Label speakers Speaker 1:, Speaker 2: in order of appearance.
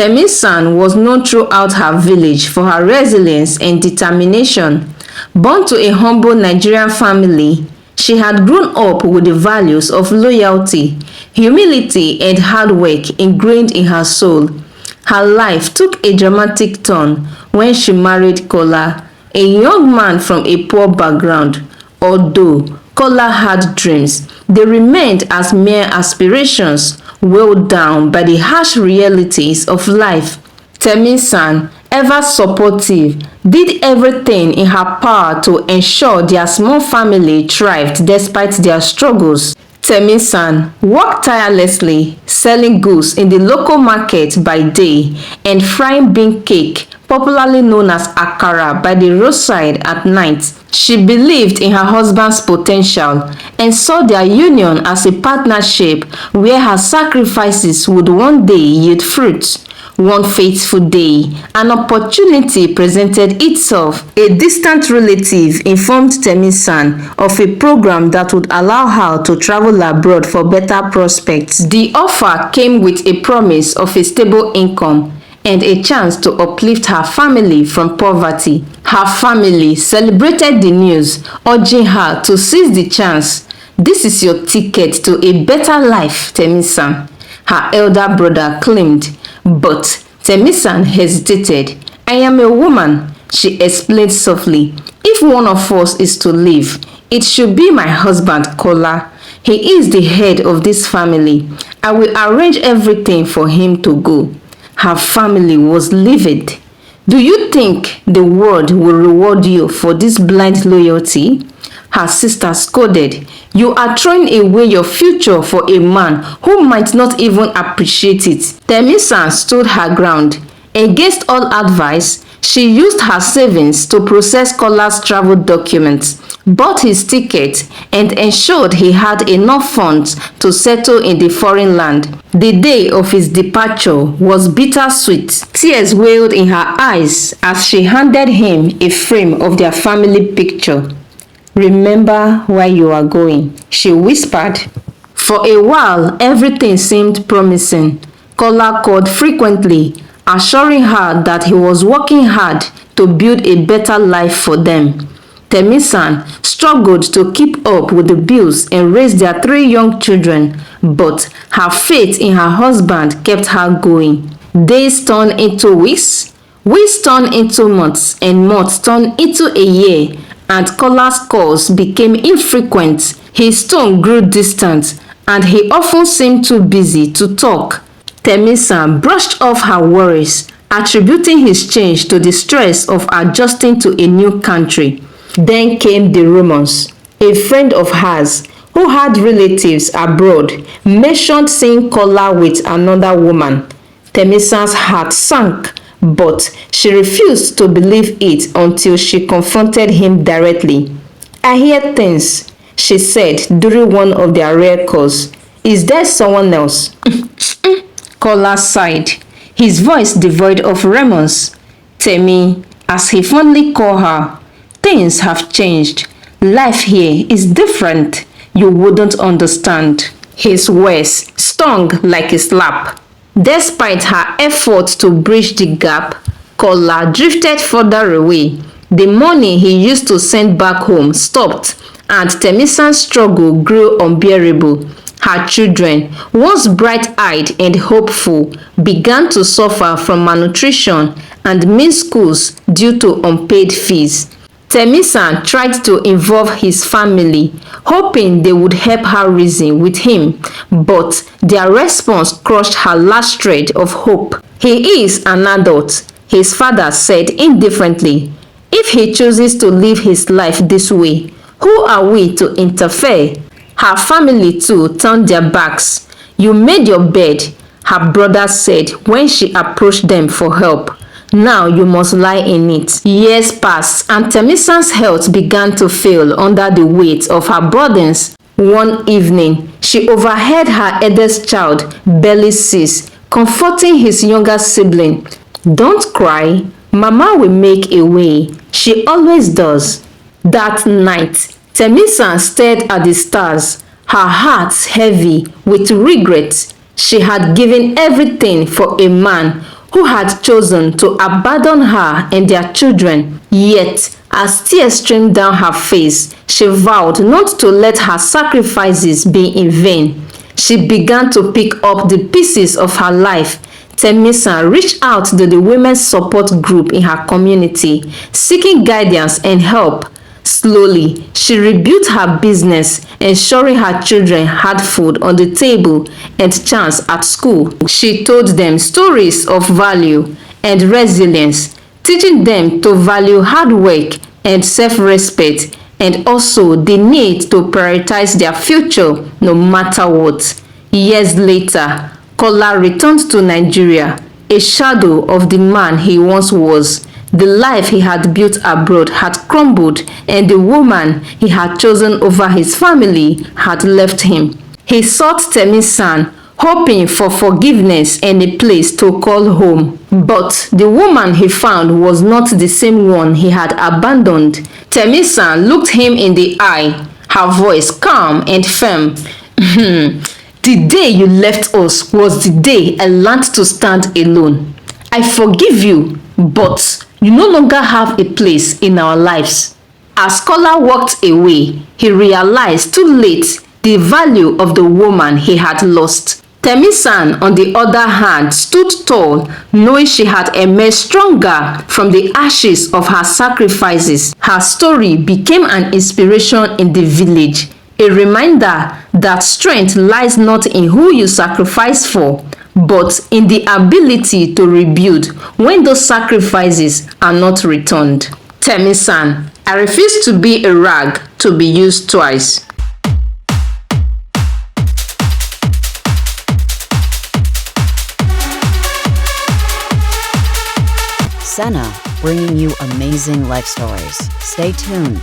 Speaker 1: Temisan was known throughout her village for her resilience and determination. Born to a humble Nigerian family, she had grown up with the values of loyalty, humility, and hard work ingrained in her soul. Her life took a dramatic turn when she married Kola, a young man from a poor background. Although Kola had dreams, they remained as mere aspirations, weighed down by the harsh realities of life. Temisan, ever supportive, did everything in her power to ensure their small family thrived despite their struggles. Temisan worked tirelessly, selling goods in the local market by day and frying bean cake, popularly known as akara, by the roadside at night. She believed in her husband's potential and saw their union as a partnership where her sacrifices would one day yield fruit. One fateful day, an opportunity presented itself. A distant relative informed Temisan of a program that would allow her to travel abroad for better prospects. The offer came with a promise of a stable income and a chance to uplift her family from poverty. Her family celebrated the news, urging her to seize the chance. "This is your ticket to a better life, Temisan," her elder brother claimed. But Temisan hesitated. "I am a woman," she explained softly. "If one of us is to live, it should be my husband, Kola. He is the head of this family. I will arrange everything for him to go." Her family was livid. "Do you think the world will reward you for this blind loyalty?" Her sister scolded. "You are throwing away your future for a man who might not even appreciate it." Temisan stood her ground. Against all advice, she used her savings to process Kola's travel documents, bought his ticket, and ensured he had enough funds to settle in the foreign land. The day of his departure was bittersweet. Tears welled in her eyes as she handed him a frame of their family picture. "Remember where you are going," she whispered. For a while, everything seemed promising. Kola called frequently, assuring her that he was working hard to build a better life for them. Temisan struggled to keep up with the bills and raise their 3 young children, but her faith in her husband kept her going. Days turned into weeks turned into months, and months turned into a year, and Kola's calls became infrequent. His tone grew distant, and he often seemed too busy to talk. Temisan brushed off her worries, attributing his change to the stress of adjusting to a new country. Then came the rumors. A friend of hers, who had relatives abroad, mentioned seeing Kola with another woman. Temisan's heart sank, but she refused to believe it until she confronted him directly. "I hear things," she said during one of their rare calls. "Is there someone else?" Kola sighed, his voice devoid of remorse. "Temi," as he fondly called her, "things have changed. Life here is different. You wouldn't understand." His words stung like a slap. Despite her efforts to bridge the gap, Kola drifted further away. The money he used to send back home stopped, and Temisan's struggle grew unbearable. Her children, once bright-eyed and hopeful, began to suffer from malnutrition and missed schools due to unpaid fees. Temisan tried to involve his family, hoping they would help her reason with him, but their response crushed her last thread of hope. "He is an adult," his father said indifferently. "If he chooses to live his life this way, who are we to interfere?" Her family too turned their backs. "You made your bed," her brother said when she approached them for help. "Now you must lie in it." Years passed, and Temisan's health began to fail under the weight of her burdens. One evening, she overheard her eldest child, barely 6, comforting his younger sibling. "Don't cry. Mama will make a way. She always does." That night, Temisan stared at the stars, her heart heavy with regret. She had given everything for a man who had chosen to abandon her and their children. Yet, as tears streamed down her face, she vowed not to let her sacrifices be in vain. She began to pick up the pieces of her life. Temisa reached out to the women's support group in her community, seeking guidance and help. Slowly, she rebuilt her business, ensuring her children had food on the table and chance at school. She told them stories of value and resilience, teaching them to value hard work and self-respect, and also the need to prioritize their future no matter what. Years later, Kola returned to Nigeria, a shadow of the man he once was. The life he had built abroad had crumbled, and the woman he had chosen over his family had left him. He sought Temisan, hoping for forgiveness and a place to call home. But the woman he found was not the same one he had abandoned. Temisan looked him in the eye, her voice calm and firm. The day you left us was the day I learned to stand alone. I forgive you, but you no longer have a place in our lives. As Kola walked away, he realized too late the value of the woman he had lost. Temisan, on the other hand, stood tall, knowing she had emerged stronger from the ashes of her sacrifices. Her story became an inspiration in the village, a reminder that strength lies not in who you sacrifice for, but in the ability to rebuild when those sacrifices are not returned. Temisan, I refuse to be a rag to be used twice.
Speaker 2: Senna, bringing you amazing life stories. Stay tuned.